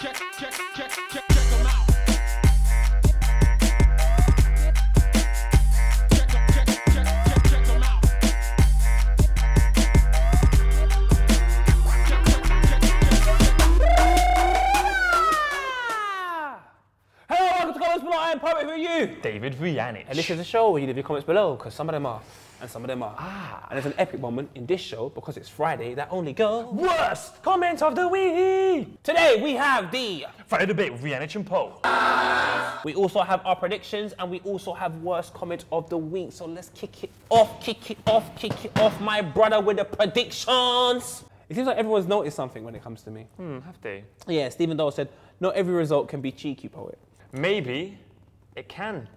them out. Check them out. Hello, welcome to Comments Below. I am Poet. Who are you? David Vujanic. And this is a show where you leave your comments below because some of them are and some of them are. And there's an epic moment in this show because it's Friday that only goes Worst comment of the week. Today we have the Friday debate with Vujanic and Poe. We also have our predictions and we also have worst comment of the week. So let's kick it off, my brother, with the predictions. It seems like everyone's noticed something when it comes to me. Have they? Yeah, Stephen Dole said, not every result can be cheeky, Poet. Maybe it can.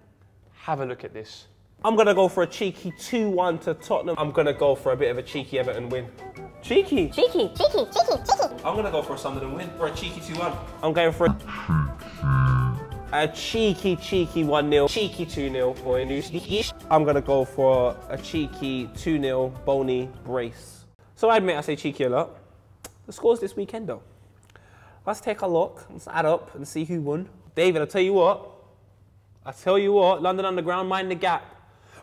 Have a look at this. I'm going to go for a cheeky 2-1 to Tottenham. I'm going to go for a bit of a cheeky Everton win. Cheeky. Cheeky. I'm going to go for a Sunderland win for a cheeky 2-1. I'm going for a cheeky 1-0. Cheeky 2-0 for a new. I'm going to go for a cheeky 2-0 Boney brace. So I admit I say cheeky a lot. The scores this weekend though. Let's take a look. Let's add up and see who won. David, I tell you what, London Underground, mind the gap.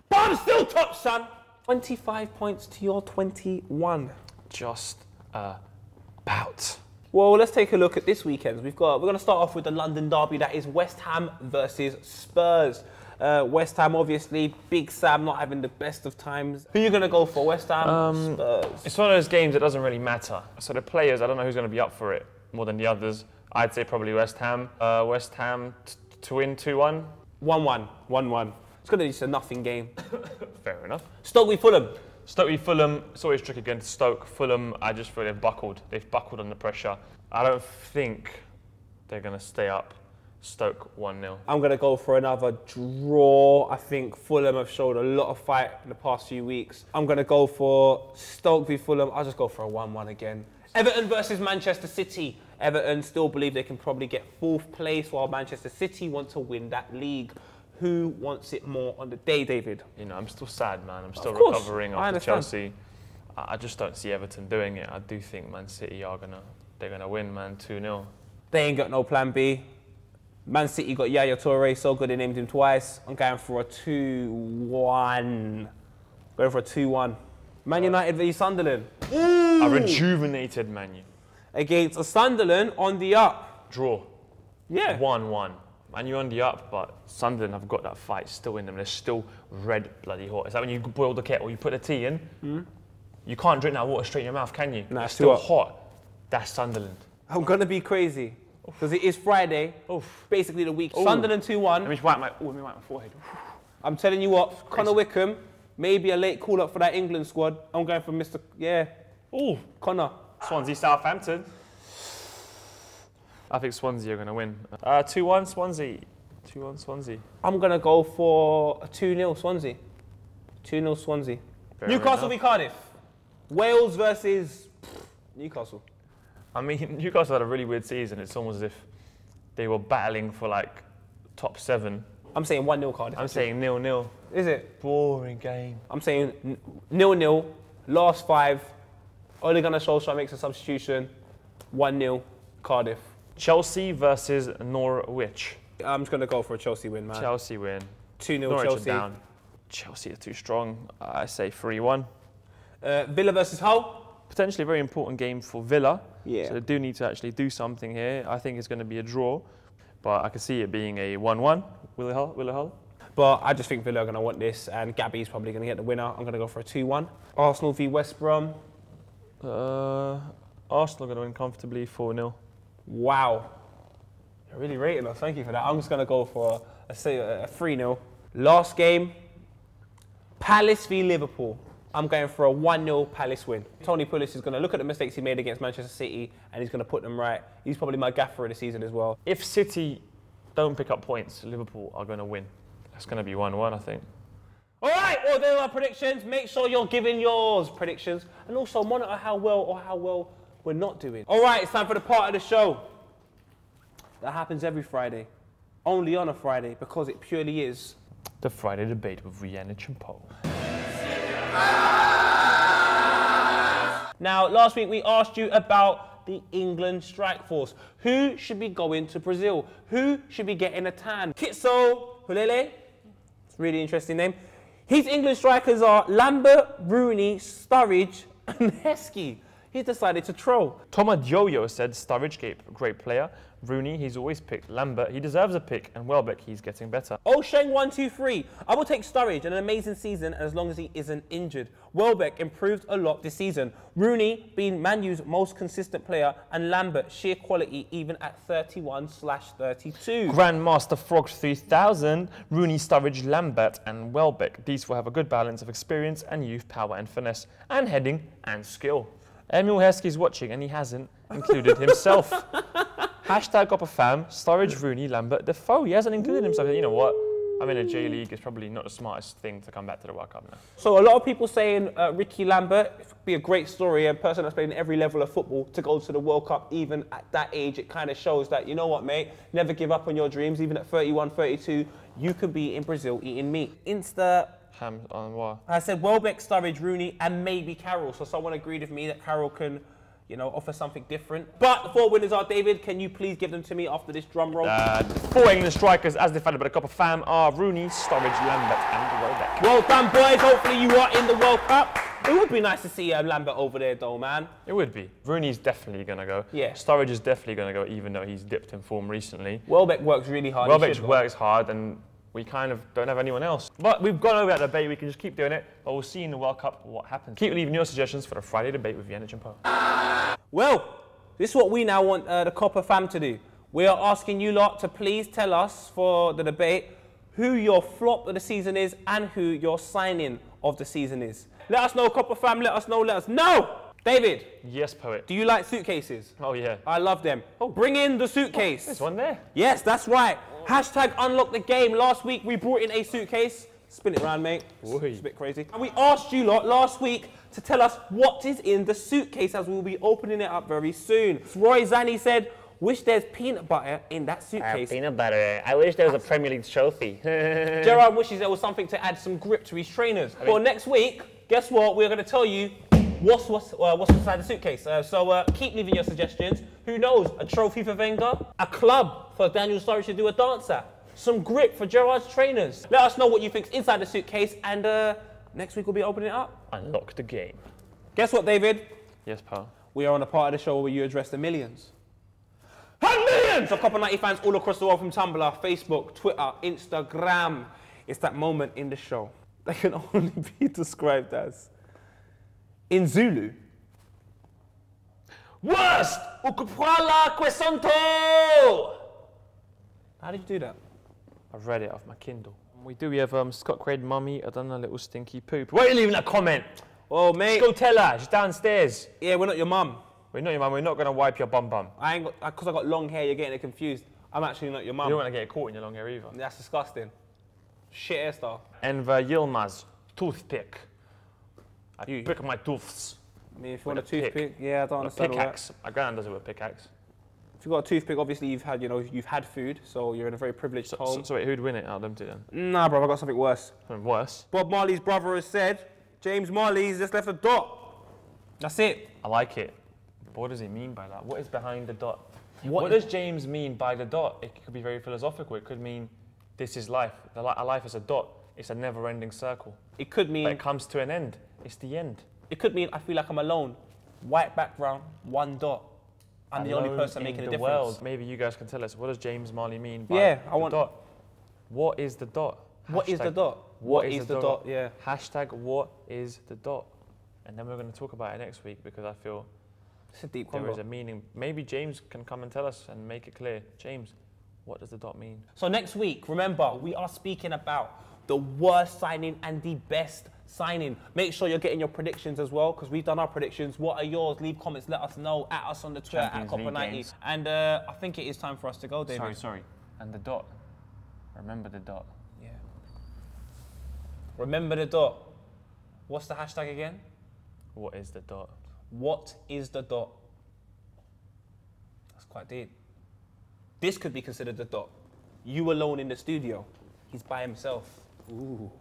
But I'm still top, son. 25 points to your 21. Just about. Well, let's take a look at this weekend. We're going to start off with the London derby. That is West Ham versus Spurs. West Ham, obviously, Big Sam not having the best of times. Who are you going to go for, West Ham, Spurs? It's one of those games that doesn't really matter. So the players, I don't know who's going to be up for it more than the others. I'd say probably West Ham. West Ham to win 2-1. 1-1. It's going to be just a nothing game. Fair enough. Stoke v Fulham. Stoke v Fulham. It's always tricky against Stoke. Fulham, I just feel they've buckled. They've buckled under pressure. I don't think they're going to stay up. Stoke 1-0. I'm going to go for another draw. I think Fulham have showed a lot of fight in the past few weeks. I'm going to go for Stoke v Fulham. I'll just go for a 1-1 again. Everton versus Manchester City. Everton still believe they can probably get 4th place while Manchester City want to win that league. Who wants it more on the day, David? You know, I'm still sad, man. I'm still recovering after Chelsea. I just don't see Everton doing it. I do think Man City they're gonna win, man, 2-0. They ain't got no plan B. Man City got Yaya Toure, so good they named him twice. I'm going for a 2-1. Going for a 2-1. Man United v Sunderland. Ooh. A rejuvenated Man U. Against a Sunderland on the up. Draw. Yeah. 1-1. Man U on the up, but Sunderland have got that fight still in them. They're still red bloody hot. It's like when you boil the kettle, you put the tea in, you can't drink that water straight in your mouth, can you? Nah, it's still hot. That's Sunderland. I'm going to be crazy because it is Friday. Oof. Basically the week. Ooh. Sunderland 2-1. Let me wipe my forehead. I'm telling you what, Connor Wickham, maybe a late call-up for that England squad. I'm going for Mr. Yeah. Oh, Connor. Swansea, Southampton. I think Swansea are going to win. 2-1 Swansea. 2-1 Swansea. I'm going to go for a 2-0 Swansea. 2-0 Swansea. Newcastle v Cardiff. Wales versus Newcastle. I mean, Newcastle had a really weird season. It's almost as if they were battling for like top 7. I'm saying 1-0 Cardiff. I'm saying 0-0. Is it? Boring game. I'm saying 0-0. Last 5. Ole Gunnar Solskjaer makes a substitution. 1-0 Cardiff. Chelsea versus Norwich. I'm just going to go for a Chelsea win, man. Chelsea win. 2-0 Chelsea. Down. Chelsea are too strong. I say 3-1. Villa versus Hull. Potentially a very important game for Villa. Yeah. So they do need to actually do something here. I think it's going to be a draw, but I can see it being a 1-1. Will it Hull? But I just think Villa are going to want this, and Gabby's probably going to get the winner. I'm going to go for a 2-1. Arsenal v West Brom. Arsenal going to win comfortably 4-0. Wow. You're really rating us. Thank you for that. I'm just going to go for a 3-0. Last game, Palace v Liverpool. I'm going for a 1-0 Palace win. Tony Pulis is going to look at the mistakes he made against Manchester City and he's going to put them right. He's probably my gaffer of the season as well. If City don't pick up points, Liverpool are going to win. That's going to be 1-1, I think. All right, well, there are our predictions. Make sure you're giving yours predictions and also monitor how well we're not doing. All right, it's time for the part of the show that happens every Friday. Only on a Friday because it purely is the Friday debate with Vujanic and Poe. Now, last week we asked you about the England strike force? Who should be going to Brazil? Who should be getting a tan? Kitso Hulele, it's a really interesting name. His England strikers are Lambert, Rooney, Sturridge and Heskey. He's decided to troll. Toma Dioyo said Sturridge, great player. Rooney, he's always picked. Lambert, he deserves a pick. And Welbeck, he's getting better. Osheng123, I will take Sturridge, an amazing season as long as he isn't injured. Welbeck improved a lot this season. Rooney being Man U's most consistent player, and Lambert, sheer quality even at 31/32. Grandmaster Frog 3000, Rooney, Sturridge, Lambert and Welbeck. These will have a good balance of experience and youth, power and finesse, and heading and skill. Emil Heskey's watching and he hasn't included himself. Hashtag #Fam, Sturridge, Rooney, Lambert, Defoe. He hasn't included himself. You know what? I'm in a J League. It's probably not the smartest thing to come back to the World Cup now. So a lot of people saying Ricky Lambert would be a great story, a person that's played in every level of football to go to the World Cup even at that age. It kind of shows that, you know what, mate, never give up on your dreams. Even at 31, 32, you could be in Brazil eating meat. Insta. Ham on what? I said Welbeck, Sturridge, Rooney, and maybe Carroll. So someone agreed with me that Carroll can, you know, offer something different. But the 4 winners are, David, can you please give them to me after this drum roll? The 4 England strikers, as defined by the #FAM, are Rooney, Sturridge, Lambert and Welbeck. Well done, boys. Hopefully you are in the World Cup. It would be nice to see Lambert over there, though, man. It would be. Rooney's definitely going to go. Yeah. Sturridge is definitely going to go, even though he's dipped in form recently. Welbeck works really hard. Welbeck works hard, and we kind of don't have anyone else. But we've gone over that debate. We can just keep doing it. But we'll see in the World Cup what happens. Keep leaving your suggestions for the Friday debate with Yannick and Poe. Well, this is what we now want the Copper fam to do. We are asking you lot to please tell us for the debate who your flop of the season is and who your signing of the season is. Let us know, Copper fam. Let us know. Let us know. David. Yes, Poet. Do you like suitcases? Oh, yeah. I love them. Oh, bring in the suitcase. There's one there. Yes, that's right. Hashtag unlock the game. Last week we brought in a suitcase. Spin it around, mate. It's a bit crazy. And we asked you lot last week to tell us what is in the suitcase, as we'll be opening it up very soon. Roy Zani said, wish there's peanut butter in that suitcase. Peanut butter. I wish there was a Premier League trophy. Gerard wishes there was something to add some grip to his trainers. Well, next week, guess what? We're going to tell you what's inside the suitcase. So keep leaving your suggestions. Who knows? A trophy for Wenger? A club for Daniel Sturridge to do a dance at? Some grip for Gerard's trainers? Let us know what you think's inside the suitcase, and next week we'll be opening it up. Unlock the game. Guess what, David? Yes, Poe. We are on a part of the show where you address the millions. And millions of Copper 90 fans all across the world, from Tumblr, Facebook, Twitter, Instagram. It's that moment in the show that can only be described as, in Zulu, Worst! Ukupwala Quesonto! How did you do that? I've read it off my Kindle. We have Scott Craig, Mummy, I done a little stinky poop. Why are you leaving that comment? Oh, mate. Just go tell her, she's downstairs. Yeah, we're not your mum. We're not your mum, we're not going to wipe your bum bum. I ain't got, because I got long hair, you're getting it confused. I'm actually not your mum. You don't want to get caught in your long hair either. That's disgusting. Shit hairstyle. Enver Yilmaz, toothpick. I You- pick my tooths. I mean, if you want a With a pick. toothpick, yeah, I don't A understand all that. pickaxe. My gran does it with a pickaxe. If you've got a toothpick, obviously you've had, you've had food, so you're in a very privileged home. So wait, who'd win it out of them two then? Nah, bro, I got something worse. Something worse. Bob Marley's brother has said, James Marley's just left a dot. That's it. I like it. But what does he mean by that? What is behind the dot? What What does James mean by the dot? It could be very philosophical. It could mean this is life. A life is a dot. It's a never-ending circle. It could But mean, it comes to an end. It's the end. it could mean I feel like I'm alone. White background, one dot. I'm the only Alone person in making a the difference. world. Maybe you guys can tell us, what does James Marley mean by Yeah, the I want- dot? What is the dot? What is the Hashtag, dot? What is the dot? Yeah. Hashtag what is the dot? And then we're going to talk about it next week, because I feel It's a deep there is combo. a meaning. Maybe James can come and tell us and make it clear. James, what does the dot mean? So next week, remember, we are speaking about the worst signing and the best signing. Make sure you're getting your predictions as well, because we've done our predictions. What are yours? Leave comments, let us know. At us on the Twitter, Champions at League Copper90. games. And I think it is time for us to go, David. Sorry. And the dot. Remember the dot. Yeah. Remember the dot. What's the hashtag again? What is the dot? What is the dot? That's quite deep. This could be considered the dot. You alone in the studio. He's by himself. Ooh.